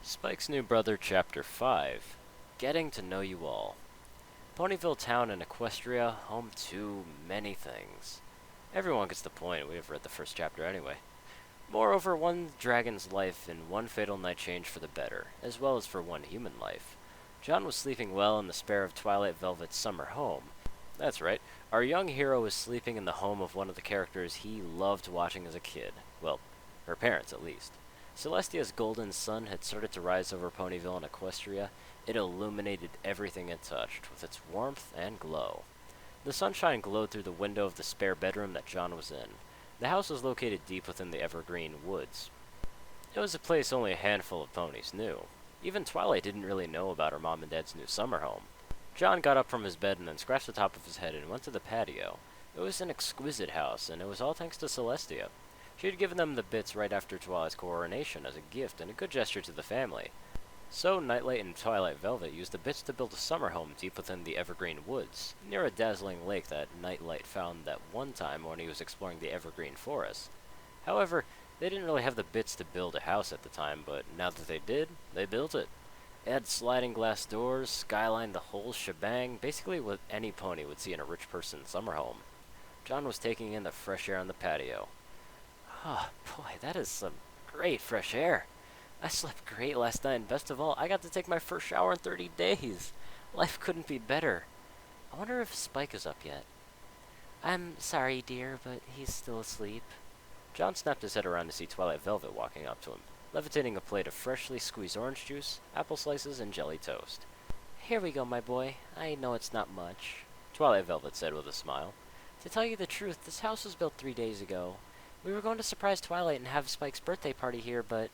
Spike's New Brother, Chapter 5 Getting to Know You All. Ponyville Town in Equestria, home to many things. Everyone gets the point, we have read the first chapter anyway. Moreover, one dragon's life and one fatal night changed for the better, as well as for one human life. John was sleeping well in the spare of Twilight Velvet's summer home. That's right, our young hero was sleeping in the home of one of the characters he loved watching as a kid. Well, her parents at least. Celestia's golden sun had started to rise over Ponyville and Equestria. It illuminated everything it touched with its warmth and glow. The sunshine glowed through the window of the spare bedroom that John was in. The house was located deep within the evergreen woods. It was a place only a handful of ponies knew. Even Twilight didn't really know about her mom and dad's new summer home. John got up from his bed and then scratched the top of his head and went to the patio. It was an exquisite house, and it was all thanks to Celestia. She had given them the bits right after Twilight's coronation as a gift and a good gesture to the family. So Nightlight and Twilight Velvet used the bits to build a summer home deep within the evergreen woods, near a dazzling lake that Nightlight found that one time when he was exploring the evergreen forest. However, they didn't really have the bits to build a house at the time, but now that they did, they built it. It had sliding glass doors, skyline, the whole shebang, basically what any pony would see in a rich person's summer home. John was taking in the fresh air on the patio. Oh, boy, that is some great fresh air. I slept great last night, and best of all, I got to take my first shower in 30 days. Life couldn't be better. I wonder if Spike is up yet. I'm sorry, dear, but he's still asleep. John snapped his head around to see Twilight Velvet walking up to him, levitating a plate of freshly squeezed orange juice, apple slices, and jelly toast. Here we go, my boy. I know it's not much, Twilight Velvet said with a smile. To tell you the truth, this house was built 3 days ago. We were going to surprise Twilight and have Spike's birthday party here, but...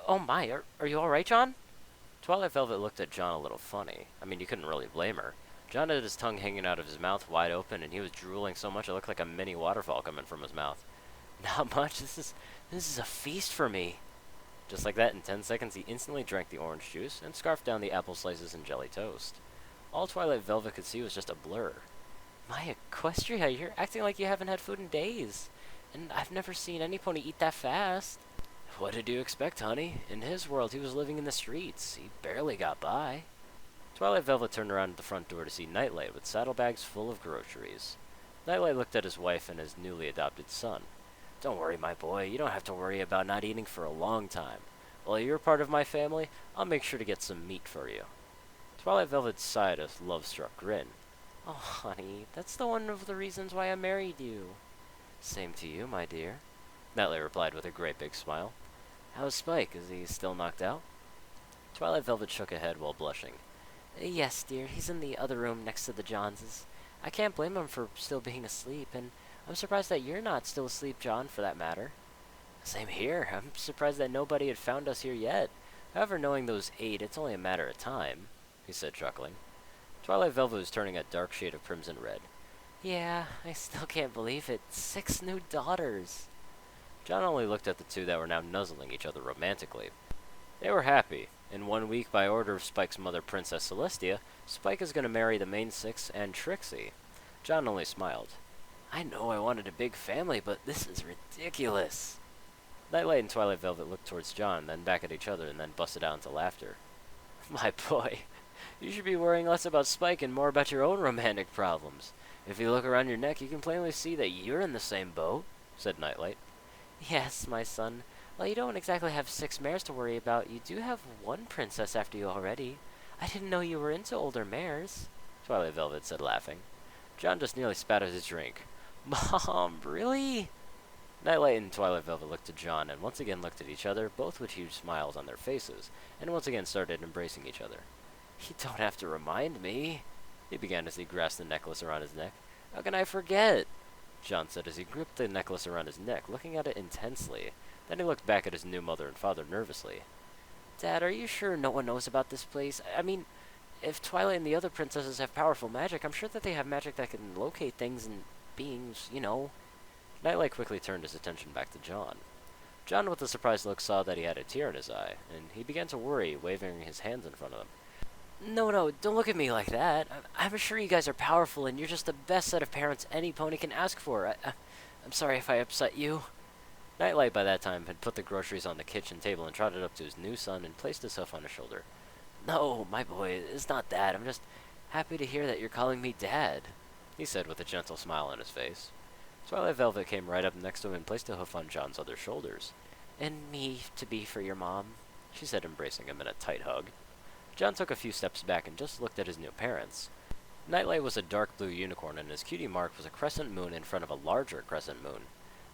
oh my, are you alright, John? Twilight Velvet looked at John a little funny. I mean, you couldn't really blame her. John had his tongue hanging out of his mouth wide open, and he was drooling so much it looked like a mini waterfall coming from his mouth. Not much, this is a feast for me. Just like that, in 10 seconds, he instantly drank the orange juice and scarfed down the apple slices and jelly toast. All Twilight Velvet could see was just a blur. My Equestria, you're acting like you haven't had food in days. And I've never seen any pony eat that fast. What did you expect, honey? In his world, he was living in the streets. He barely got by. Twilight Velvet turned around at the front door to see Nightlight with saddlebags full of groceries. Nightlight looked at his wife and his newly adopted son. Don't worry, my boy. You don't have to worry about not eating for a long time. While you're part of my family, I'll make sure to get some meat for you. Twilight Velvet sighed a love-struck grin. Oh, honey, that's one of the reasons why I married you. Same to you, my dear, Nightlight replied with a great big smile. How's Spike? Is he still knocked out? Twilight Velvet shook her head while blushing. Yes, dear, he's in the other room next to the Johnses. I can't blame him for still being asleep, and I'm surprised that you're not still asleep, John, for that matter. Same here. I'm surprised that nobody had found us here yet. However, knowing those 8, it's only a matter of time, he said, chuckling. Twilight Velvet was turning a dark shade of crimson red. Yeah, I still can't believe it. 6 new daughters. John only looked at the 2 that were now nuzzling each other romantically. They were happy. In 1 week, by order of Spike's mother, Princess Celestia, Spike is going to marry the main 6 and Trixie. John only smiled. I know I wanted a big family, but this is ridiculous. Nightlight and Twilight Velvet looked towards John, then back at each other, and then busted out into laughter. My boy, you should be worrying less about Spike and more about your own romantic problems. If you look around your neck, you can plainly see that you're in the same boat, said Nightlight. Yes, my son. While you don't exactly have 6 mares to worry about, you do have 1 princess after you already. I didn't know you were into older mares, Twilight Velvet said, laughing. John just nearly spat out his drink. Mom, really? Nightlight and Twilight Velvet looked at John and once again looked at each other, both with huge smiles on their faces, and once again started embracing each other. You don't have to remind me, he began as he grasped the necklace around his neck. How can I forget? John said as he gripped the necklace around his neck, looking at it intensely. Then he looked back at his new mother and father nervously. Dad, are you sure no one knows about this place? I mean, if Twilight and the other princesses have powerful magic, I'm sure that they have magic that can locate things and beings, you know. Nightlight quickly turned his attention back to John. John, with a surprised look, saw that he had a tear in his eye, and he began to worry, waving his hands in front of him. No, don't look at me like that. I'm sure you guys are powerful, and you're just the best set of parents any pony can ask for. I'm sorry if I upset you. Nightlight by that time had put the groceries on the kitchen table and trotted up to his new son and placed his hoof on his shoulder. No, my boy, it's not that. I'm just happy to hear that you're calling me Dad, he said with a gentle smile on his face. Twilight Velvet came right up next to him and placed a hoof on John's other shoulders. And me to be for your mom, she said, embracing him in a tight hug. John took a few steps back and just looked at his new parents. Nightlight was a dark blue unicorn, and his cutie mark was a crescent moon in front of a larger crescent moon.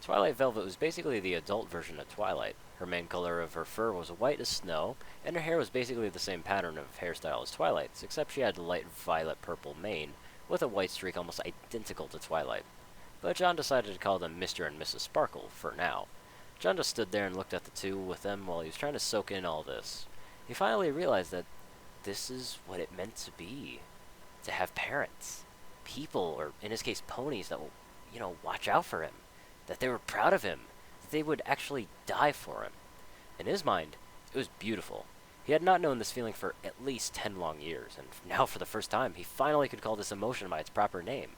Twilight Velvet was basically the adult version of Twilight. Her main color of her fur was white as snow, and her hair was basically the same pattern of hairstyle as Twilight's, except she had a light violet-purple mane, with a white streak almost identical to Twilight. But John decided to call them Mr. and Mrs. Sparkle, for now. John just stood there and looked at the two with them while he was trying to soak in all this. He finally realized that this is what it meant to be. To have parents. People, or in his case ponies, that will, watch out for him. That they were proud of him. That they would actually die for him. In his mind, it was beautiful. He had not known this feeling for at least 10 long years, and now for the first time, he finally could call this emotion by its proper name.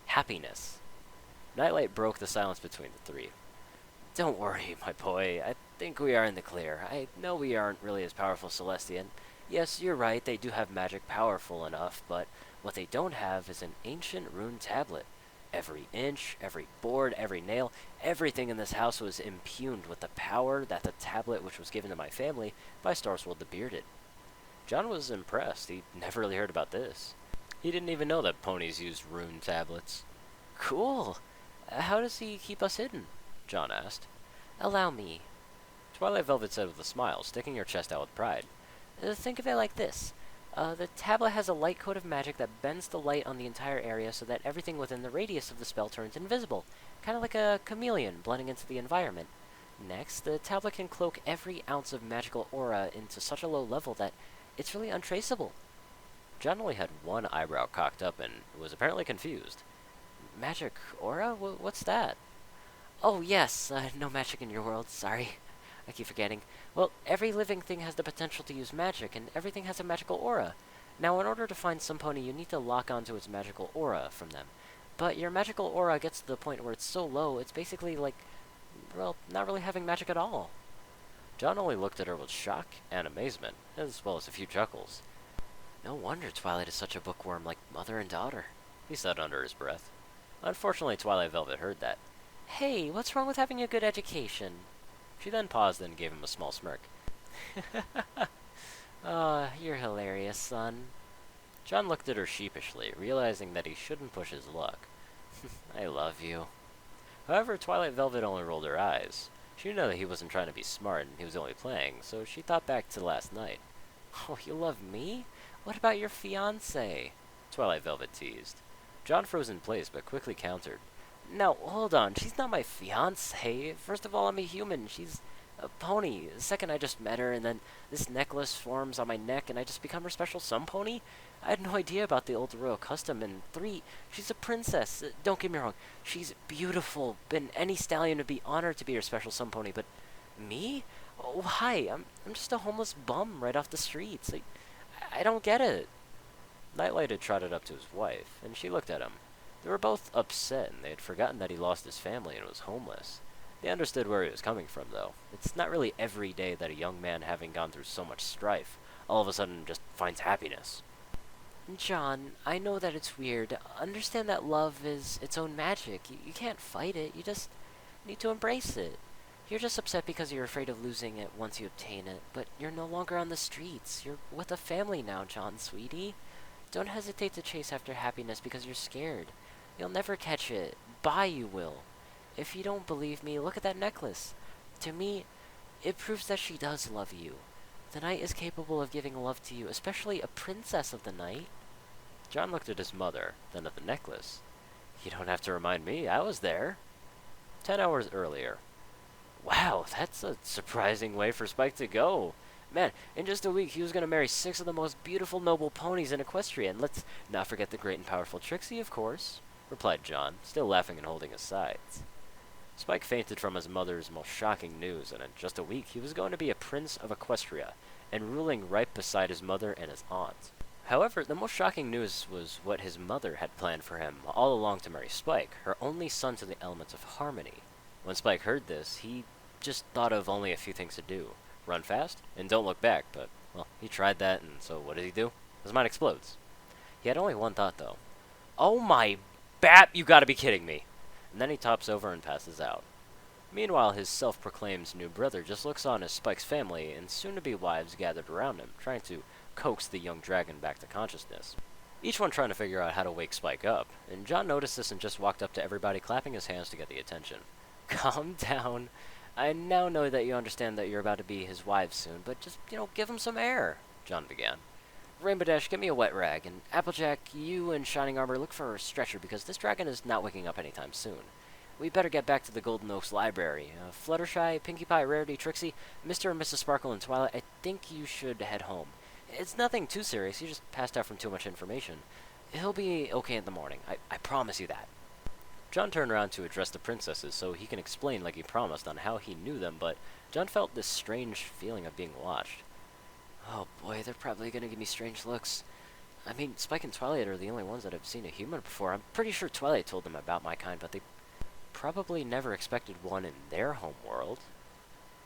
Happiness. Nightlight broke the silence between the three. Don't worry, my boy. I think we are in the clear. I know we aren't really as powerful as Celestia. Yes, you're right, they do have magic powerful enough, but what they don't have is an ancient rune tablet. Every inch, every board, every nail, everything in this house was impugned with the power that the tablet which was given to my family by Starswold the Bearded. John was impressed. He never really heard about this. He didn't even know that ponies used rune tablets. Cool. How does he keep us hidden? John asked. Allow me, Twilight Velvet said with a smile, sticking her chest out with pride. Think of it like this. The tablet has a light coat of magic that bends the light on the entire area so that everything within the radius of the spell turns invisible, kind of like a chameleon blending into the environment. Next, the tablet can cloak every ounce of magical aura into such a low level that it's really untraceable. John only had one eyebrow cocked up and was apparently confused. Magic aura? What's that? Oh, yes, no magic in your world, sorry. I keep forgetting. Well, every living thing has the potential to use magic, and everything has a magical aura. Now, in order to find some pony, you need to lock onto its magical aura from them. But your magical aura gets to the point where it's so low, it's basically like, well, not really having magic at all. John only looked at her with shock and amazement, as well as a few chuckles. No wonder Twilight is such a bookworm like mother and daughter, he said under his breath. Unfortunately, Twilight Velvet heard that. Hey, what's wrong with having a good education? She then paused and gave him a small smirk. You're hilarious, son. John looked at her sheepishly, realizing that he shouldn't push his luck. I love you. However, Twilight Velvet only rolled her eyes. She knew that he wasn't trying to be smart and he was only playing, so she thought back to last night. Oh, you love me? What about your fiancé? Twilight Velvet teased. John froze in place, but quickly countered. Now, hold on, she's not my fiancé. First of all, I'm a human. She's a pony. Second, I just met her, and then this necklace forms on my neck, and I just become her special sun pony? I had no idea about the old royal custom. And 3, she's a princess. Don't get me wrong. She's beautiful, and any stallion would be honored to be her special sun pony, but me? Oh, hi, I'm just a homeless bum right off the streets. I don't get it. Nightlight had trotted up to his wife, and she looked at him. They were both upset, and they had forgotten that he lost his family and was homeless. They understood where he was coming from, though. It's not really every day that a young man, having gone through so much strife, all of a sudden just finds happiness. John, I know that it's weird. Understand that love is its own magic. You can't fight it. You just need to embrace it. You're just upset because you're afraid of losing it once you obtain it, but you're no longer on the streets. You're with a family now, John, sweetie. Don't hesitate to chase after happiness because you're scared. You'll never catch it. Bye, you will. If you don't believe me, look at that necklace. To me, it proves that she does love you. The night is capable of giving love to you, especially a princess of the night. John looked at his mother, then at the necklace. You don't have to remind me, I was there. 10 hours earlier. Wow, that's a surprising way for Spike to go. Man, in just a week, he was going to marry 6 of the most beautiful noble ponies in Equestria, and let's not forget the great and powerful Trixie, of course, replied John, still laughing and holding his sides. Spike fainted from his mother's most shocking news, and in just a week, he was going to be a prince of Equestria, and ruling right beside his mother and his aunt. However, the most shocking news was what his mother had planned for him all along to marry Spike, her only son to the elements of harmony. When Spike heard this, he just thought of only a few things to do. Run fast, and don't look back, but, well, he tried that, and so what did he do? His mind explodes. He had only one thought, though. Oh my bat, you gotta be kidding me! And then he tops over and passes out. Meanwhile, his self-proclaimed new brother just looks on as Spike's family and soon-to-be wives gathered around him, trying to coax the young dragon back to consciousness. Each one trying to figure out how to wake Spike up, and John noticed this and just walked up to everybody clapping his hands to get the attention. Calm down. I now know that you understand that you're about to be his wives soon, but just, give him some air, John began. Rainbow Dash, get me a wet rag, and Applejack, you and Shining Armor look for a stretcher because this dragon is not waking up anytime soon. We better get back to the Golden Oaks Library. Fluttershy, Pinkie Pie, Rarity, Trixie, Mr. and Mrs. Sparkle, and Twilight, I think you should head home. It's nothing too serious, you just passed out from too much information. He'll be okay in the morning, I promise you that. John turned around to address the princesses so he can explain like he promised on how he knew them, but John felt this strange feeling of being watched. Oh boy, they're probably gonna give me strange looks. I mean, Spike and Twilight are the only ones that have seen a human before. I'm pretty sure Twilight told them about my kind, but they probably never expected one in their home world.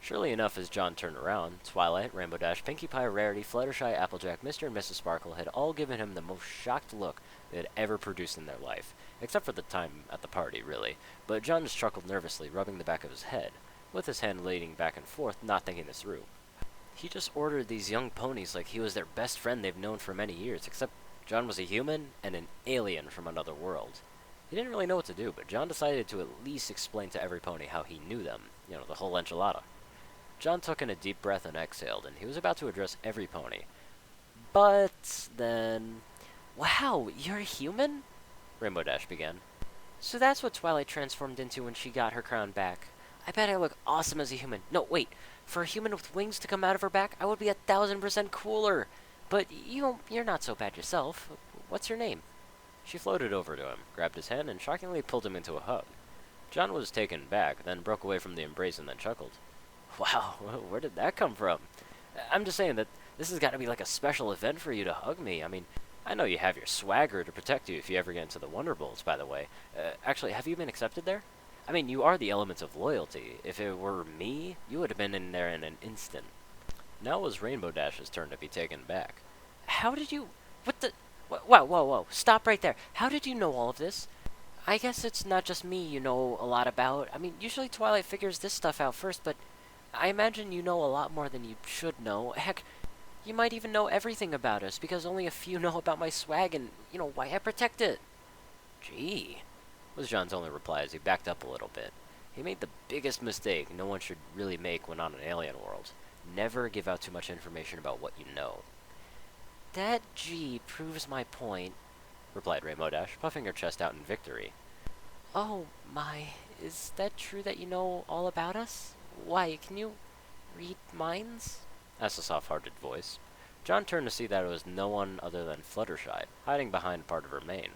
Surely enough, as John turned around, Twilight, Rainbow Dash, Pinkie Pie, Rarity, Fluttershy, Applejack, Mr. and Mrs. Sparkle had all given him the most shocked look they had ever produced in their life, except for the time at the party, really. But John just chuckled nervously, rubbing the back of his head, with his hand leaning back and forth, not thinking this through. He just ordered these young ponies like he was their best friend they've known for many years, except John was a human and an alien from another world. He didn't really know what to do, but John decided to at least explain to every pony how he knew them, the whole enchilada. John took in a deep breath and exhaled, and he was about to address every pony. But then... Wow, you're a human? Rainbow Dash began. So that's what Twilight transformed into when she got her crown back. I bet I look awesome as a human. No, wait. For a human with wings to come out of her back, I would be 1,000% cooler. But you're not so bad yourself. What's your name? She floated over to him, grabbed his hand, and shockingly pulled him into a hug. John was taken back, then broke away from the embrace and then chuckled. Wow, where did that come from? I'm just saying that this has got to be like a special event for you to hug me. I mean, I know you have your swagger to protect you if you ever get into the Wonder Bowls, by the way. Actually, have you been accepted there? I mean, you are the element of loyalty. If it were me, you would have been in there in an instant. Now it was Rainbow Dash's turn to be taken back. How did you... What the... Whoa. Stop right there. How did you know all of this? I guess it's not just me you know a lot about. I mean, usually Twilight figures this stuff out first, but I imagine you know a lot more than you should know. Heck, you might even know everything about us, because only a few know about my swag and, why I protect it. Gee, was John's only reply as he backed up a little bit. He made the biggest mistake no one should really make when on an alien world. Never give out too much information about what you know. That G proves my point, replied Rainbow Dash, puffing her chest out in victory. Oh my, is that true that you know all about us? Why, can you read minds? Asked a soft-hearted voice. John turned to see that it was no one other than Fluttershy, hiding behind part of her mane.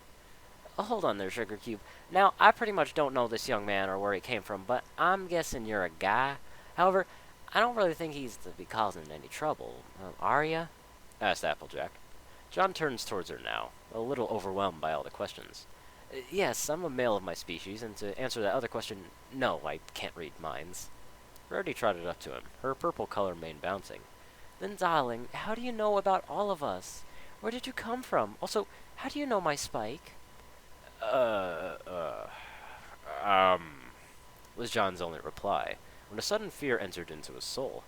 Oh, hold on there, Sugar Cube. Now, I pretty much don't know this young man or where he came from, but I'm guessing you're a guy. However, I don't really think he's to be causing any trouble. Are ya? Asked Applejack. John turns towards her now, a little overwhelmed by all the questions. Yes, I'm a male of my species, and to answer that other question, no, I can't read minds. Rarity trotted up to him, her purple color mane bouncing. Then, darling, how do you know about all of us? Where did you come from? Also, how do you know my Spike? Was John's only reply, when a sudden fear entered into his soul.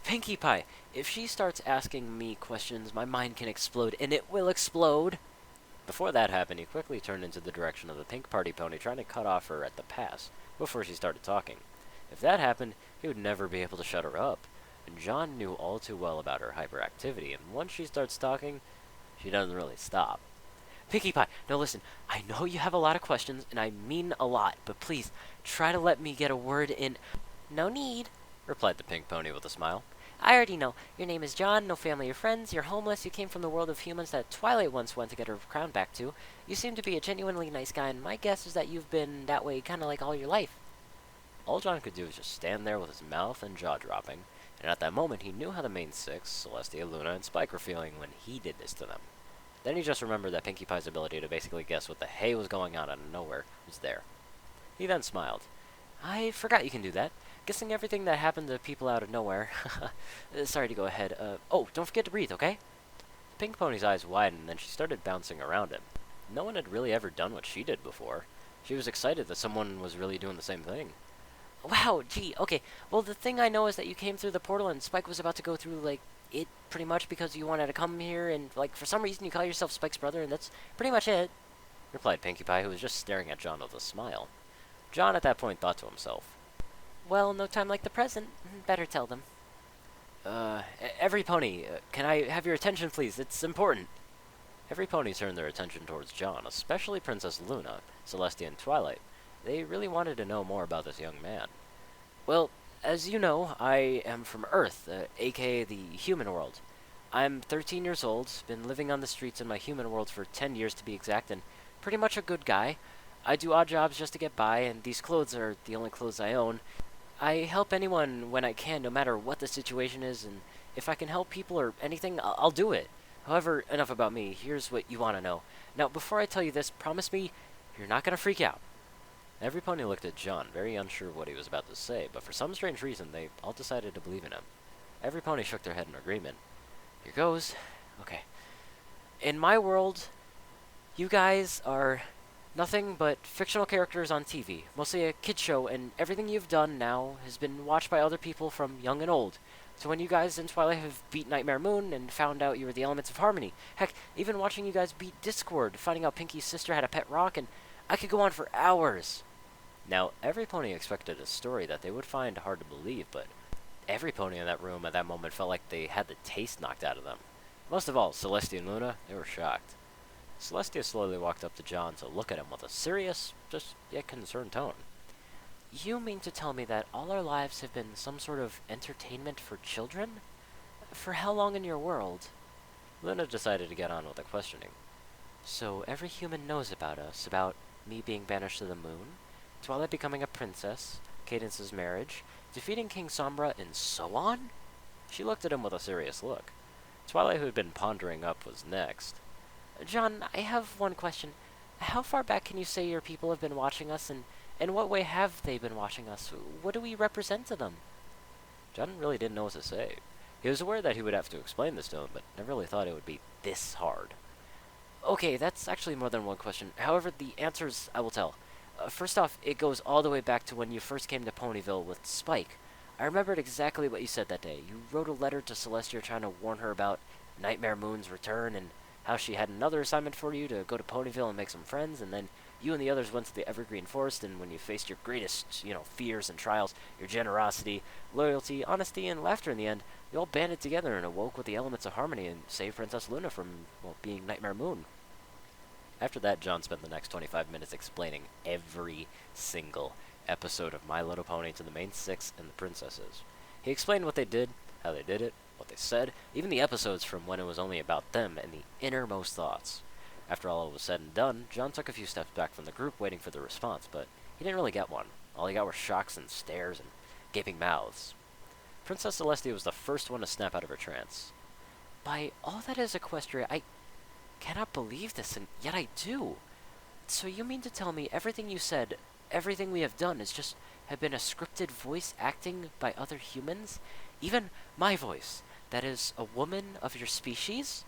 Pinkie Pie, if she starts asking me questions, my mind can explode, and it will explode! Before that happened, he quickly turned into the direction of the pink party pony, trying to cut off her at the pass, before she started talking. If that happened, he would never be able to shut her up. And John knew all too well about her hyperactivity, and once she starts talking, she doesn't really stop. Pinkie Pie, now listen, I know you have a lot of questions, and I mean a lot, but please, try to let me get a word in. No need, replied the pink pony with a smile. I already know. Your name is John, no family or friends, you're homeless, you came from the world of humans that Twilight once went to get her crown back to. You seem to be a genuinely nice guy, and my guess is that you've been that way kind of like all your life. All John could do was just stand there with his mouth and jaw dropping, and at that moment he knew how the main six, Celestia, Luna, and Spike were feeling when he did this to them. Then he just remembered that Pinkie Pie's ability to basically guess what the hay was going on out of nowhere was there. He then smiled. I forgot you can do that. Guessing everything that happened to people out of nowhere. Sorry to go ahead. Oh, don't forget to breathe, okay? Pink Pony's eyes widened, and then she started bouncing around him. No one had really ever done what she did before. She was excited that someone was really doing the same thing. Wow, gee, okay. Well, the thing I know is that you came through the portal and Spike was about to go through, like, it pretty much because you wanted to come here and, like, for some reason you call yourself Spike's brother and that's pretty much it, replied Pinkie Pie, who was just staring at John with a smile. John at that point thought to himself, well, no time like the present. Better tell them. Every pony, can I have your attention, please? It's important. Every pony turned their attention towards John, especially Princess Luna, Celestia, and Twilight. They really wanted to know more about this young man. Well, as you know, I am from Earth, aka the human world. I'm 13 years old, been living on the streets in my human world for 10 years to be exact, and pretty much a good guy. I do odd jobs just to get by, and these clothes are the only clothes I own. I help anyone when I can, no matter what the situation is, and if I can help people or anything, I'll do it. However, enough about me. Here's what you want to know. Now, before I tell you this, promise me you're not going to freak out. Every pony looked at John, very unsure of what he was about to say, but for some strange reason, they all decided to believe in him. Every pony shook their head in agreement. Here goes. Okay. In my world, you guys are nothing but fictional characters on TV, mostly a kid show, and everything you've done now has been watched by other people from young and old. So when you guys in Twilight have beat Nightmare Moon and found out you were the elements of harmony, heck, even watching you guys beat Discord, finding out Pinky's sister had a pet rock, and I could go on for hours. Now, every pony expected a story that they would find hard to believe, but every pony in that room at that moment felt like they had the taste knocked out of them. Most of all, Celestia and Luna, they were shocked. Celestia slowly walked up to John to look at him with a serious, just yet concerned tone. You mean to tell me that all our lives have been some sort of entertainment for children? For how long in your world? Luna decided to get on with the questioning. So every human knows about us, about me being banished to the moon, Twilight becoming a princess, Cadence's marriage, defeating King Sombra, and so on? She looked at him with a serious look. Twilight, who had been pondering up, was next. John, I have one question. How far back can you say your people have been watching us, and in what way have they been watching us? What do we represent to them? John really didn't know what to say. He was aware that he would have to explain this to him, but never really thought it would be this hard. Okay, that's actually more than one question. However, the answers I will tell. First off, it goes all the way back to when you first came to Ponyville with Spike. I remembered exactly what you said that day. You wrote a letter to Celestia trying to warn her about Nightmare Moon's return and how she had another assignment for you to go to Ponyville and make some friends, and then you and the others went to the Evergreen Forest, and when you faced your greatest, fears and trials, your generosity, loyalty, honesty, and laughter in the end, you all banded together and awoke with the elements of harmony and saved Princess Luna from, being Nightmare Moon. After that, John spent the next 25 minutes explaining every single episode of My Little Pony to the main six and the princesses. He explained what they did, how they did it, what they said, even the episodes from when it was only about them, and the innermost thoughts. After all was said and done, John took a few steps back from the group waiting for the response, but he didn't really get one. All he got were shocks and stares and gaping mouths. Princess Celestia was the first one to snap out of her trance. By all that is Equestria, I cannot believe this, and yet I do. So you mean to tell me everything you said, everything we have done, have been a scripted voice acting by other humans? Even my voice, that is a woman of your species?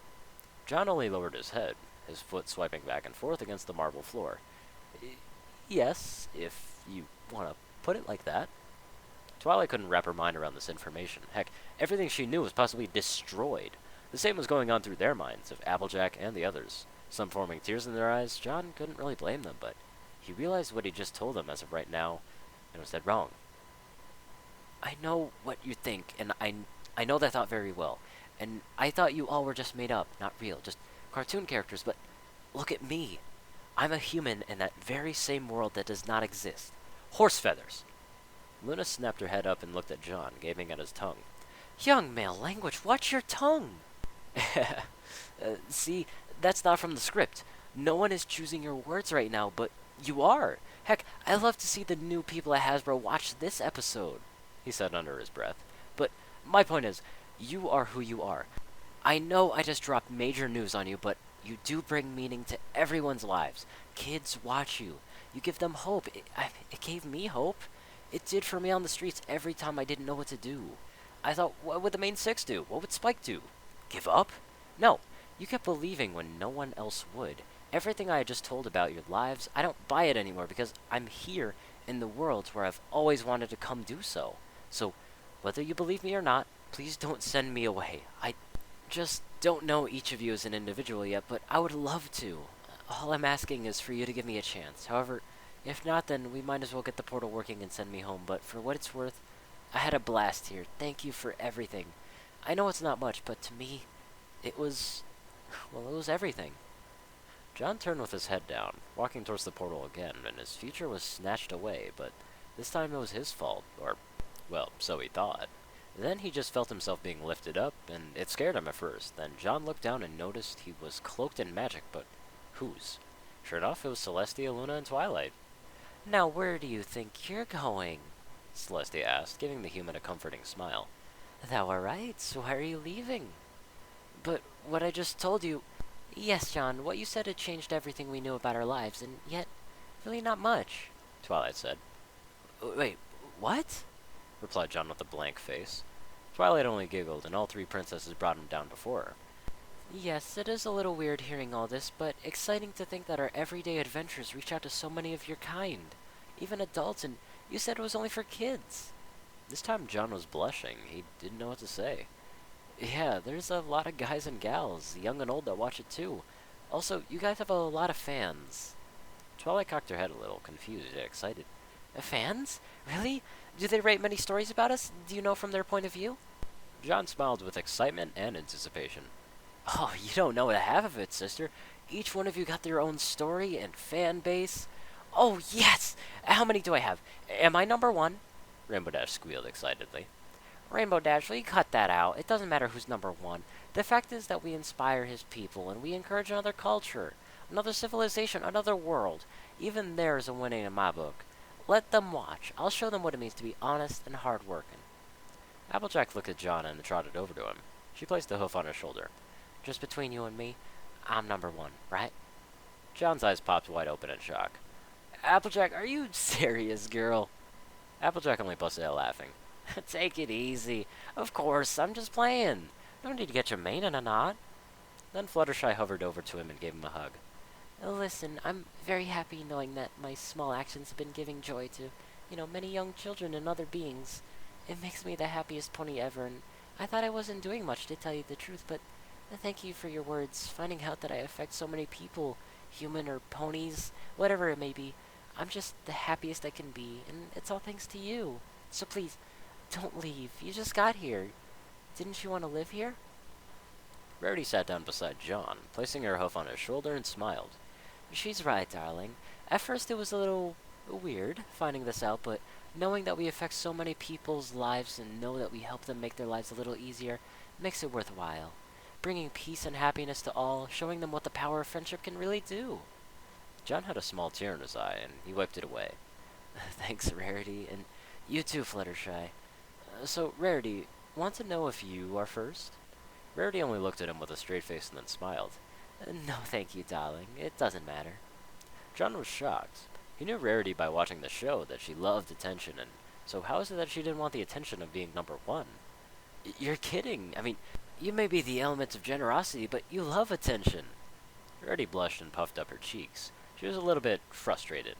John only lowered his head, his foot swiping back and forth against the marble floor. Yes, if you want to put it like that. Twilight couldn't wrap her mind around this information. Heck, everything she knew was possibly destroyed. The same was going on through their minds, of Applejack and the others. Some forming tears in their eyes. John couldn't really blame them, but he realized what he just told them as of right now, and was dead wrong. I know what you think, and I know that thought very well. And I thought you all were just made up, not real, just cartoon characters, but look at me. I'm a human in that very same world that does not exist. Horse feathers. Luna snapped her head up and looked at John, gaping at his tongue. Young male language, watch your tongue! See, that's not from the script. No one is choosing your words right now, but you are. Heck, I'd love to see the new people at Hasbro watch this episode, he said under his breath. But my point is, you are who you are. I know I just dropped major news on you, but you do bring meaning to everyone's lives. Kids watch you. You give them hope. It gave me hope. It did for me on the streets every time I didn't know what to do. I thought, what would the main six do? What would Spike do? Give up? No. You kept believing when no one else would. Everything I had just told about your lives, I don't buy it anymore because I'm here in the worlds where I've always wanted to come do so. So, whether you believe me or not, please don't send me away. I just don't know each of you as an individual yet, but I would love to. All I'm asking is for you to give me a chance. However, if not, then we might as well get the portal working and send me home. But for what it's worth, I had a blast here. Thank you for everything. I know it's not much, but to me, it was... well, it was everything. John turned with his head down, walking towards the portal again, and his future was snatched away, but this time it was his fault, or, well, so he thought. Then he just felt himself being lifted up, and it scared him at first. Then John looked down and noticed he was cloaked in magic, but whose? Sure enough, it was Celestia, Luna, and Twilight. Now where do you think you're going? Celestia asked, giving the human a comforting smile. Thou art right, so why are you leaving? But what I just told you... Yes, John, what you said had changed everything we knew about our lives, and yet, really not much, Twilight said. Wait, what? Replied John with a blank face. Twilight only giggled, and all three princesses brought him down before her. Yes, it is a little weird hearing all this, but exciting to think that our everyday adventures reach out to so many of your kind. Even adults, and you said it was only for kids. This time John was blushing. He didn't know what to say. Yeah, there's a lot of guys and gals, young and old, that watch it too. Also, you guys have a lot of fans. Twilight cocked her head a little, confused yet excited. Fans? Really? Do they write many stories about us? Do you know from their point of view? John smiled with excitement and anticipation. Oh, you don't know the half of it, sister. Each one of you got their own story and fan base. Oh, yes! How many do I have? Am I number one? Rainbow Dash squealed excitedly. Rainbow Dash, will you cut that out? It doesn't matter who's number one. The fact is that we inspire his people, and we encourage another culture, another civilization, another world. Even there's a winning in my book. Let them watch. I'll show them what it means to be honest and hard-working. Applejack looked at John and trotted over to him. She placed a hoof on his shoulder. Just between you and me, I'm number one, right? John's eyes popped wide open in shock. Applejack, are you serious, girl? Applejack only busted out laughing. Take it easy. Of course, I'm just playing. No need to get your mane in a knot. Then Fluttershy hovered over to him and gave him a hug. Listen, I'm very happy knowing that my small actions have been giving joy to, many young children and other beings. It makes me the happiest pony ever, and I thought I wasn't doing much, to tell you the truth, but thank you for your words. Finding out that I affect so many people, human or ponies, whatever it may be, I'm just the happiest I can be, and it's all thanks to you. So please, don't leave. You just got here. Didn't you want to live here? Rarity sat down beside John, placing her hoof on his shoulder, and smiled. She's right, darling. At first it was a little weird, finding this out, but knowing that we affect so many people's lives and know that we help them make their lives a little easier makes it worthwhile. Bringing peace and happiness to all, showing them what the power of friendship can really do. John had a small tear in his eye, and he wiped it away. Thanks, Rarity, and you too, Fluttershy. So, Rarity, want to know if you are first? Rarity only looked at him with a straight face and then smiled. No, thank you, darling. It doesn't matter. John was shocked. He knew Rarity by watching the show that she loved attention, and so how is it that she didn't want the attention of being number one? You're kidding. I mean, you may be the element of generosity, but you love attention. Rarity blushed and puffed up her cheeks. She was a little bit frustrated.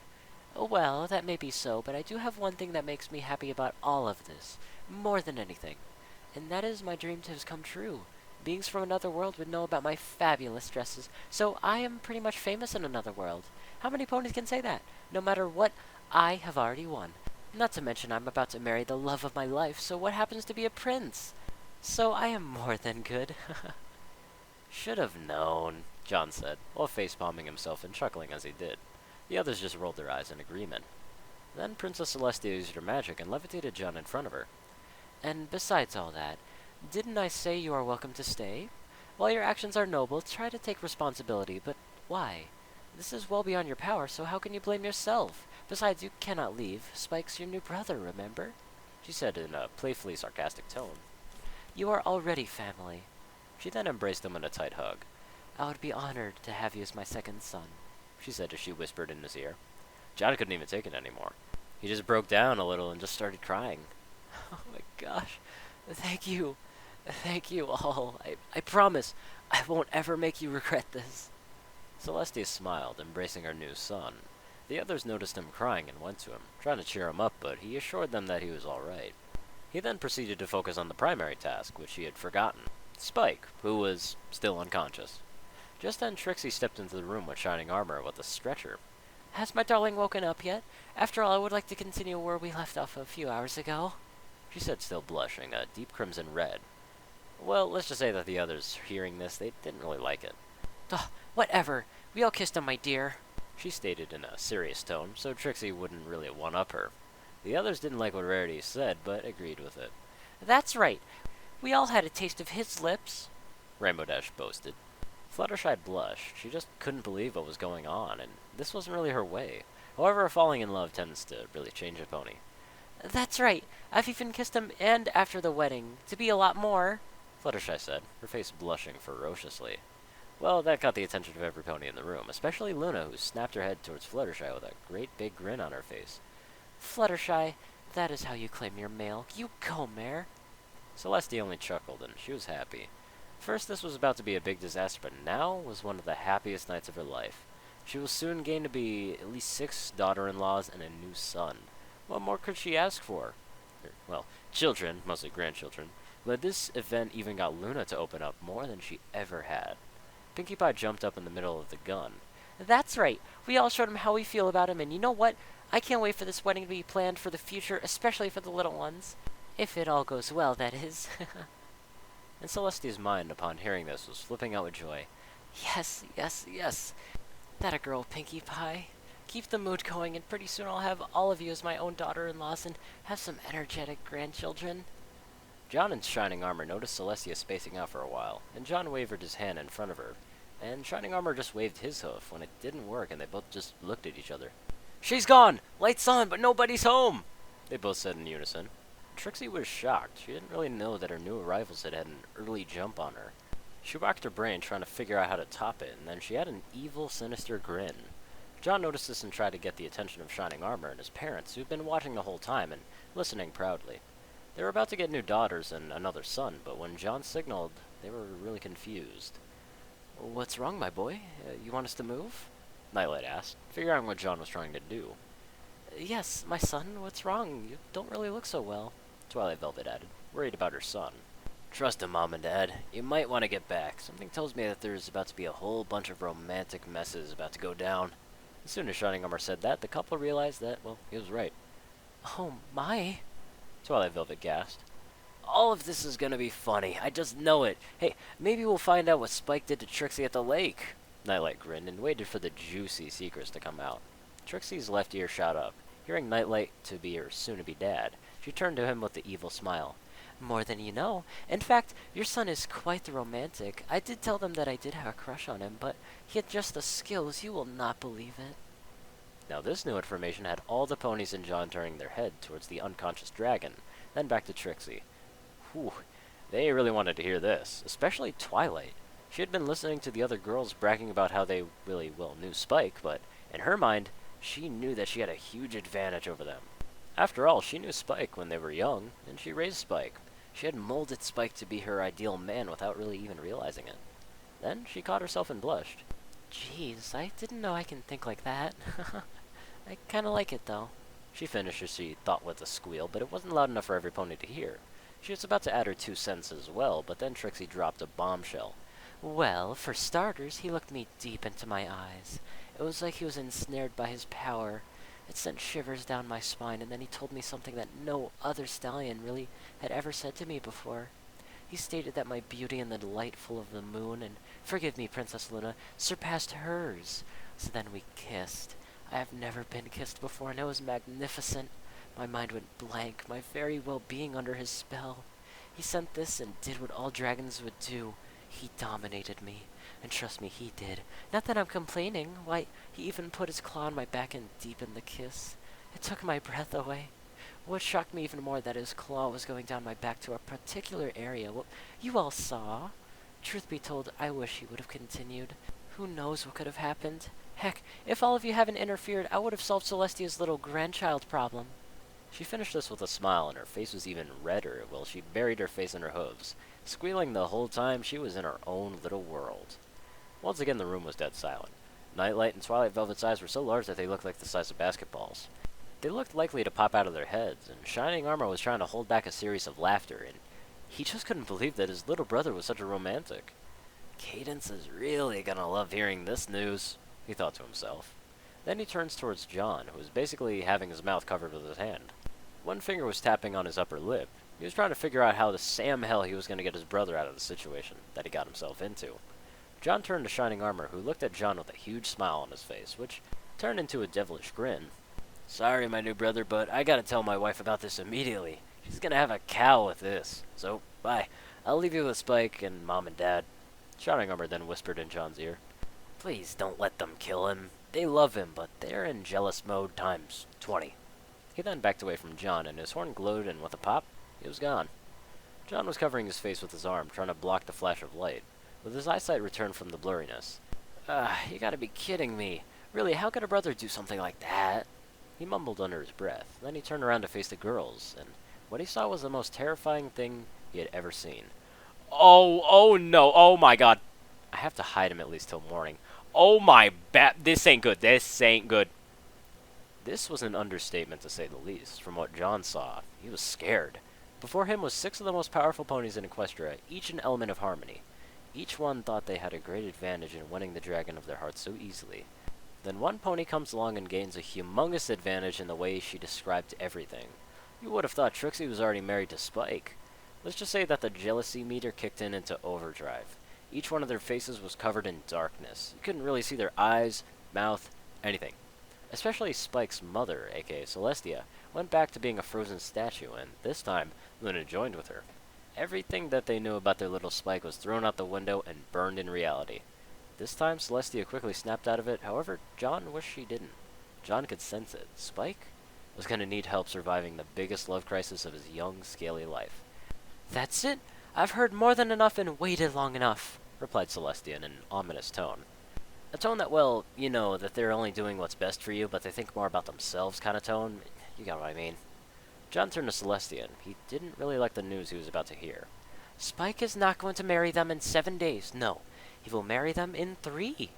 Well, that may be so, but I do have one thing that makes me happy about all of this, more than anything, and that is my dream to have come true. Beings from another world would know about my fabulous dresses, so I am pretty much famous in another world. How many ponies can say that? No matter what, I have already won. Not to mention I'm about to marry the love of my life, so what happens to be a prince? So I am more than good. Should have known, John said, while facepalming himself and chuckling as he did. The others just rolled their eyes in agreement. Then Princess Celestia used her magic and levitated John in front of her. And besides all that, didn't I say you are welcome to stay? While your actions are noble, try to take responsibility, but why? This is well beyond your power, so how can you blame yourself? Besides, you cannot leave. Spike's your new brother, remember? She said in a playfully sarcastic tone. You are already family. She then embraced him in a tight hug. I would be honored to have you as my second son, she said as she whispered in his ear. John couldn't even take it anymore. He just broke down a little and just started crying. Oh my gosh. Thank you. Thank you all. I promise I won't ever make you regret this. Celestia smiled, embracing her new son. The others noticed him crying and went to him, trying to cheer him up, but he assured them that he was all right. He then proceeded to focus on the primary task, which he had forgotten. Spike, who was still unconscious. Just then Trixie stepped into the room with shining armor with a stretcher. Has my darling woken up yet? After all, I would like to continue where we left off a few hours ago, She said, still blushing, a deep crimson red. Well, let's just say that the others, hearing this, they didn't really like it. Ugh, whatever. We all kissed him, my dear. She stated in a serious tone, so Trixie wouldn't really one-up her. The others didn't like what Rarity said, but agreed with it. That's right. We all had a taste of his lips, Rainbow Dash boasted. Fluttershy blushed. She just couldn't believe what was going on, and this wasn't really her way. However, falling in love tends to really change a pony. That's right. I've even kissed him and after the wedding. To be a lot more, Fluttershy said, her face blushing ferociously. Well, that got the attention of every pony in the room, especially Luna, who snapped her head towards Fluttershy with a great big grin on her face. Fluttershy, that is how you claim your male. You go, mare. Celestia only chuckled, and she was happy. First, this was about to be a big disaster, but now was one of the happiest nights of her life. She will soon gain to be at least 6 daughter-in-laws and a new son. What more could she ask for? Well, children, mostly grandchildren, but this event even got Luna to open up more than she ever had. Pinkie Pie jumped up in the middle of the gun. That's right. We all showed him how we feel about him, and you know what? I can't wait for this wedding to be planned for the future, especially for the little ones. If it all goes well, that is. And Celestia's mind, upon hearing this, was flipping out with joy. Yes, yes, yes. That a girl, Pinkie Pie. Keep the mood going, and pretty soon I'll have all of you as my own daughter-in-laws and have some energetic grandchildren. John in Shining Armor noticed Celestia spacing out for a while, and John wavered his hand in front of her. And Shining Armor just waved his hoof when it didn't work, and they both just looked at each other. "She's gone! Lights on, but nobody's home!" they both said in unison. Trixie was shocked. She didn't really know that her new arrivals had an early jump on her. She racked her brain trying to figure out how to top it, and then she had an evil, sinister grin. John noticed this and tried to get the attention of Shining Armor and his parents, who'd been watching the whole time and listening proudly. They were about to get new daughters and another son, but when John signaled, they were really confused. "What's wrong, my boy? You want us to move?" Nightlight asked, figuring out what John was trying to do. Yes, my son, what's wrong? You don't really look so well, Twilight Velvet added, worried about her son. "Trust him, Mom and Dad. You might want to get back. Something tells me that there's about to be a whole bunch of romantic messes about to go down." As soon as Shining Armor said that, the couple realized that, well, he was right. Oh my, Twilight Velvet gasped. "All of this is gonna be funny. I just know it. Hey, maybe we'll find out what Spike did to Trixie at the lake." Nightlight grinned and waited for the juicy secrets to come out. Trixie's left ear shot up. Hearing Nightlight to be her soon-to-be dad, she turned to him with the evil smile. More than you know. In fact, your son is quite the romantic. I did tell them that I did have a crush on him, but he had just the skills. You will not believe it. Now this new information had all the ponies and John turning their head towards the unconscious dragon, then back to Trixie. Whew, they really wanted to hear this, especially Twilight. She had been listening to the other girls bragging about how they really, well, knew Spike, but in her mind, she knew that she had a huge advantage over them. After all, she knew Spike when they were young, and she raised Spike. She had molded Spike to be her ideal man without really even realizing it. Then she caught herself and blushed. Jeez, I didn't know I can think like that. I kinda like it, though. She finished as she thought with a squeal, but it wasn't loud enough for every pony to hear. She was about to add her 2 cents as well, but then Trixie dropped a bombshell. Well, for starters, he looked me deep into my eyes. It was like he was ensnared by his power. It sent shivers down my spine, and then he told me something that no other stallion really had ever said to me before. He stated that my beauty and the light full of the moon, and forgive me, Princess Luna, surpassed hers. So then we kissed. I have never been kissed before, and it was magnificent. My mind went blank, my very well-being under his spell. He sent this and did what all dragons would do. He dominated me. And trust me, he did. Not that I'm complaining. Why, he even put his claw on my back and deepened the kiss. It took my breath away. What shocked me even more that his claw was going down my back to a particular area. Well, you all saw. Truth be told, I wish he would have continued. Who knows what could have happened? Heck, if all of you hadn't interfered, I would have solved Celestia's little grandchild problem. She finished this with a smile, and her face was even redder while she buried her face in her hooves. Squealing the whole time, she was in her own little world. Once again, the room was dead silent. Nightlight and Twilight Velvet's eyes were so large that they looked like the size of basketballs. They looked likely to pop out of their heads, and Shining Armor was trying to hold back a series of laughter, and he just couldn't believe that his little brother was such a romantic. Cadence is really gonna love hearing this news, he thought to himself. Then he turns towards John, who was basically having his mouth covered with his hand. One finger was tapping on his upper lip. He was trying to figure out how the Sam hell he was going to get his brother out of the situation that he got himself into. John turned to Shining Armor, who looked at John with a huge smile on his face, which turned into a devilish grin. Sorry, my new brother, but I gotta tell my wife about this immediately. She's gonna have a cow with this. So, bye. I'll leave you with Spike and Mom and Dad. Shining Armor then whispered in John's ear. Please don't let them kill him. They love him, but they're in jealous mode times 20. He then backed away from John, and his horn glowed, and with a pop, he was gone. John was covering his face with his arm, trying to block the flash of light, with his eyesight returned from the blurriness. You gotta be kidding me. Really, how could a brother do something like that? He mumbled under his breath. Then he turned around to face the girls, and what he saw was the most terrifying thing he had ever seen. Oh no, oh my god. I have to hide him at least till morning. Oh my this ain't good, this ain't good. This was an understatement to say the least. From what John saw, he was scared. Before him was 6 of the most powerful ponies in Equestria, each an element of harmony. Each one thought they had a great advantage in winning the dragon of their hearts so easily. Then one pony comes along and gains a humongous advantage in the way she described everything. You would have thought Trixie was already married to Spike. Let's just say that the jealousy meter kicked into overdrive. Each one of their faces was covered in darkness. You couldn't really see their eyes, mouth, anything. Especially Spike's mother, aka Celestia, went back to being a frozen statue, and this time, Luna joined with her. Everything that they knew about their little Spike was thrown out the window and burned in reality. This time, Celestia quickly snapped out of it, however, John wished she didn't. John could sense it. Spike was going to need help surviving the biggest love crisis of his young, scaly life. That's it. I've heard more than enough and waited long enough, replied Celestia in an ominous tone. A tone that, well, you know, that they're only doing what's best for you, but they think more about themselves kind of tone. You got what I mean. John turned to Celestia, and he didn't really like the news he was about to hear. Spike is not going to marry them in 7 days, no. He will marry them in 3.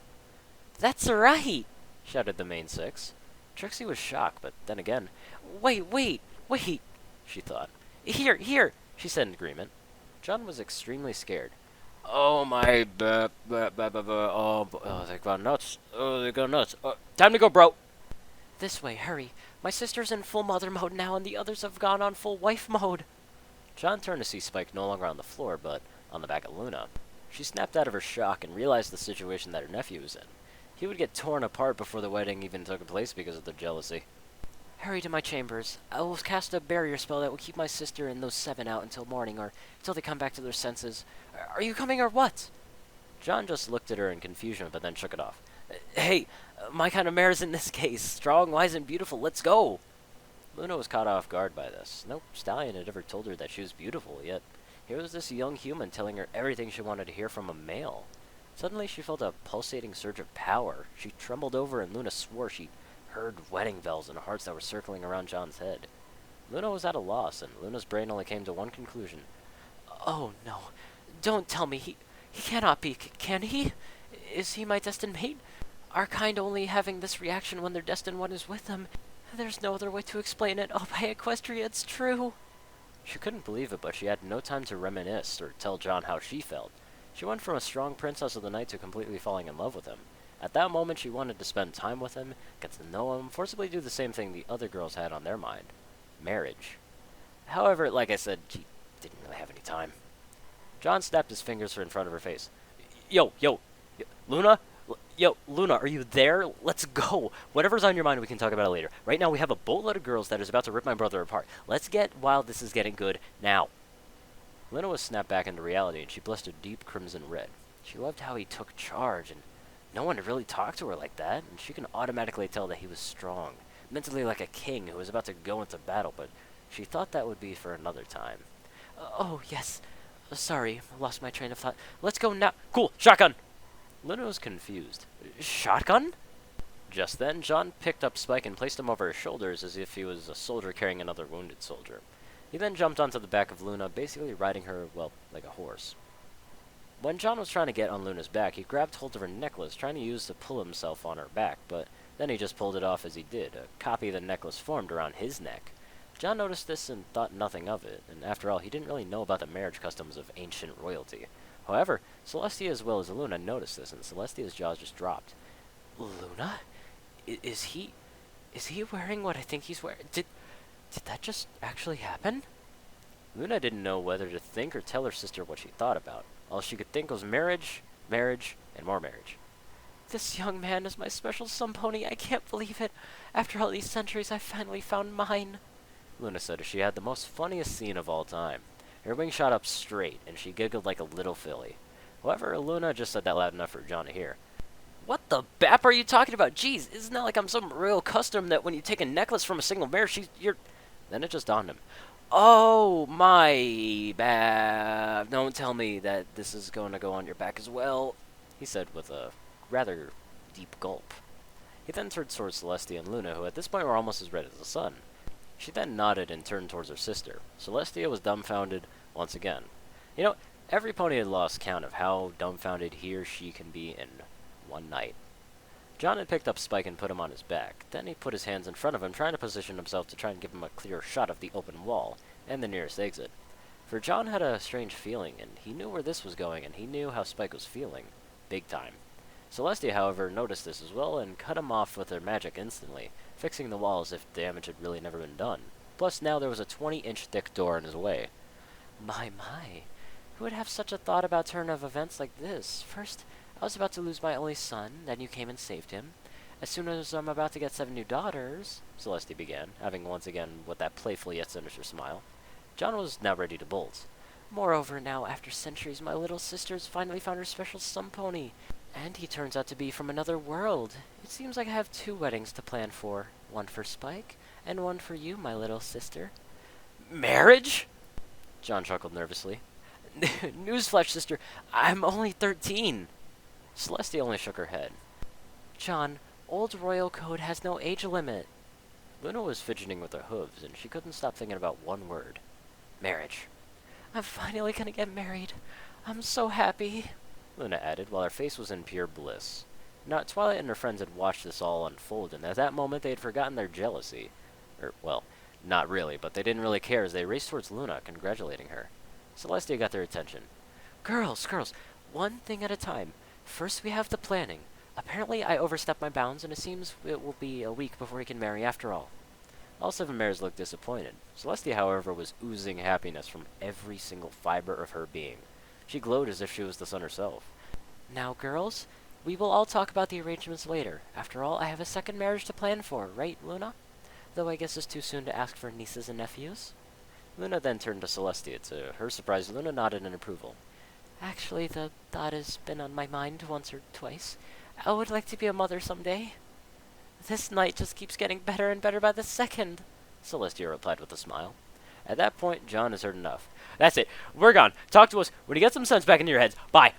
That's right, shouted the main 6. Trixie was shocked, but then again, Wait, she thought. Here, she said in agreement. John was extremely scared. Oh my, oh, they got nuts. Oh, they got nuts. Time to go, bro. This way, hurry. My sister's in full mother mode now, and the others have gone on full wife mode. John turned to see Spike no longer on the floor, but on the back of Luna. She snapped out of her shock and realized the situation that her nephew was in. He would get torn apart before the wedding even took place because of their jealousy. Hurry to my chambers. I will cast a barrier spell that will keep my sister and those 7 out until morning, or until they come back to their senses. Are you coming or what? John just looked at her in confusion, but then shook it off. Hey, my kind of mare's in this case. Strong, wise, and beautiful. Let's go. Luna was caught off guard by this. No stallion had ever told her that she was beautiful, yet here was this young human telling her everything she wanted to hear from a male. Suddenly she felt a pulsating surge of power. She trembled over, and Luna swore she heard wedding bells and hearts that were circling around John's head. Luna was at a loss, and Luna's brain only came to one conclusion. Oh no, don't tell me he cannot be, can he? Is he my destined mate? Our kind only having this reaction when their destined one is with them. There's no other way to explain it. Oh, by Equestria, it's true. She couldn't believe it, but she had no time to reminisce or tell John how she felt. She went from a strong princess of the night to completely falling in love with him. At that moment, she wanted to spend time with him, get to know him, forcibly do the same thing the other girls had on their mind. Marriage. However, like I said, she didn't really have any time. John snapped his fingers in front of her face. Yo, Luna? Yo, Luna, are you there? Let's go. Whatever's on your mind, we can talk about it later. Right now, we have a boatload of girls that is about to rip my brother apart. Let's get while this is getting good now. Luna was snapped back into reality, and she blushed a deep crimson red. She loved how he took charge, and no one had really talked to her like that, and she can automatically tell that he was strong, mentally like a king who was about to go into battle, but she thought that would be for another time. Oh, yes. Sorry, lost my train of thought. Let's go now. Cool, shotgun! Luna was confused. Shotgun? Just then, John picked up Spike and placed him over his shoulders as if he was a soldier carrying another wounded soldier. He then jumped onto the back of Luna, basically riding her, well, like a horse. When John was trying to get on Luna's back, he grabbed hold of her necklace, trying to use to pull himself on her back, but then he just pulled it off as he did. A copy of the necklace formed around his neck. John noticed this and thought nothing of it, and after all, he didn't really know about the marriage customs of ancient royalty. However, Celestia as well as Luna noticed this, and Celestia's jaws just dropped. Luna? Is he wearing what I think he's wearing? Did that just actually happen? Luna didn't know whether to think or tell her sister what she thought about. All she could think was marriage, marriage, and more marriage. This young man is my special sun pony. I can't believe it. After all these centuries, I finally found mine. Luna said as she had the most funniest scene of all time. Her wing shot up straight, and she giggled like a little filly. However, Luna just said that loud enough for John to hear. What the bap are you talking about? Jeez, it's not like I'm some royal custom that when you take a necklace from a single mare, you're... Then it just dawned him. Oh, my bad. Don't tell me that this is going to go on your back as well, he said with a rather deep gulp. He then turned towards Celestia and Luna, who at this point were almost as red as the sun. She then nodded and turned towards her sister. Celestia was dumbfounded once again. You know, every pony had lost count of how dumbfounded he or she can be in one night. John had picked up Spike and put him on his back. Then he put his hands in front of him, trying to position himself to try and give him a clearer shot of the open wall and the nearest exit. For John had a strange feeling, and he knew where this was going, and he knew how Spike was feeling. Big time. Celestia, however, noticed this as well and cut him off with her magic instantly, fixing the wall as if damage had really never been done. Plus, now there was a 20-inch thick door in his way. My. Who would have such a thought about turn of events like this? First, I was about to lose my only son, then you came and saved him. As soon as I'm about to get 7 new daughters, Celestia began, having once again with that playful yet sinister smile. John was now ready to bolt. Moreover, now, after centuries, my little sister's finally found her special sun pony. And he turns out to be from another world. It seems like I have 2 weddings to plan for. One for Spike, and one for you, my little sister. Marriage? John chuckled nervously. Newsflash, sister, I'm only 13. Celestia only shook her head. John, old royal code has no age limit. Luna was fidgeting with her hooves, and she couldn't stop thinking about one word. Marriage. I'm finally gonna get married. I'm so happy, Luna added, while her face was in pure bliss. Now, Twilight and her friends had watched this all unfold, and at that moment they had forgotten their jealousy. Well, not really, but they didn't really care as they raced towards Luna, congratulating her. Celestia got their attention. Girls, one thing at a time. First we have the planning. Apparently I overstepped my bounds, and it seems it will be a week before he can marry after all. All 7 mares looked disappointed. Celestia, however, was oozing happiness from every single fiber of her being. She glowed as if she was the sun herself. Now, girls, we will all talk about the arrangements later. After all, I have a second marriage to plan for, right, Luna? Though I guess it's too soon to ask for nieces and nephews. Luna then turned to Celestia. To her surprise, Luna nodded in approval. Actually, the thought has been on my mind once or twice. I would like to be a mother someday. This night just keeps getting better and better by the second, Celestia replied with a smile. At that point, John has heard enough. That's it. We're gone. Talk to us when you get some sense back into your heads. Bye.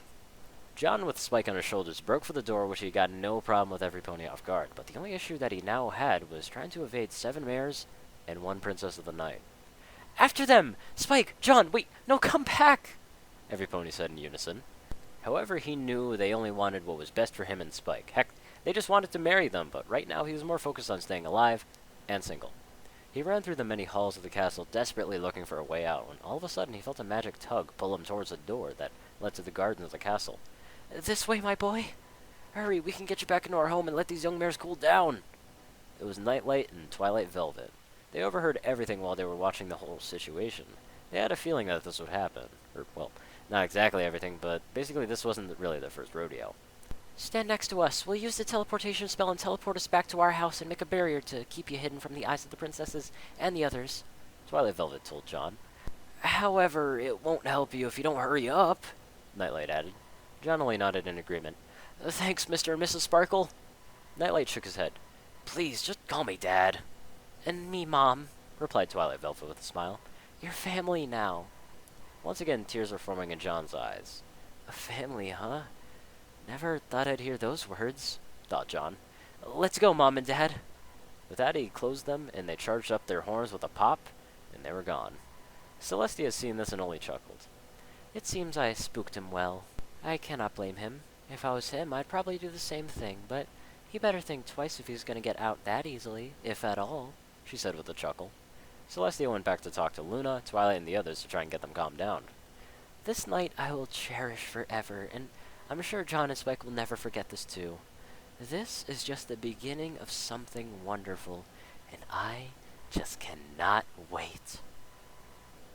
John, with Spike on his shoulders, broke for the door, which he got no problem with every pony off guard. But the only issue that he now had was trying to evade 7 mares and 1 princess of the night. After them! Spike! John! Wait! No, come back! Every pony said in unison. However, he knew they only wanted what was best for him and Spike. Heck, they just wanted to marry them, but right now he was more focused on staying alive and single. He ran through the many halls of the castle, desperately looking for a way out, when all of a sudden he felt a magic tug pull him towards a door that led to the gardens of the castle. This way, my boy! Hurry, we can get you back into our home and let these young mares cool down! It was Nightlight and Twilight Velvet. They overheard everything while they were watching the whole situation. They had a feeling that this would happen. Or, well, not exactly everything, but basically this wasn't really their first rodeo. Stand next to us. We'll use the teleportation spell and teleport us back to our house and make a barrier to keep you hidden from the eyes of the princesses and the others, Twilight Velvet told John. However, it won't help you if you don't hurry up, Nightlight added. John only nodded in agreement. Thanks, Mr. and Mrs. Sparkle. Nightlight shook his head. Please, just call me Dad. And me, Mom, replied Twilight Velvet with a smile. You're family now. Once again, tears were forming in John's eyes. A family, huh? Never thought I'd hear those words, thought John. Let's go, Mom and Dad. With that, he closed them, and they charged up their horns with a pop, and they were gone. Celestia had seen this and only chuckled. It seems I spooked him well. I cannot blame him. If I was him, I'd probably do the same thing, but he better think twice if he's gonna get out that easily, if at all, she said with a chuckle. Celestia went back to talk to Luna, Twilight, and the others to try and get them calmed down. This night I will cherish forever, and I'm sure John and Spike will never forget this too. This is just the beginning of something wonderful, and I just cannot wait.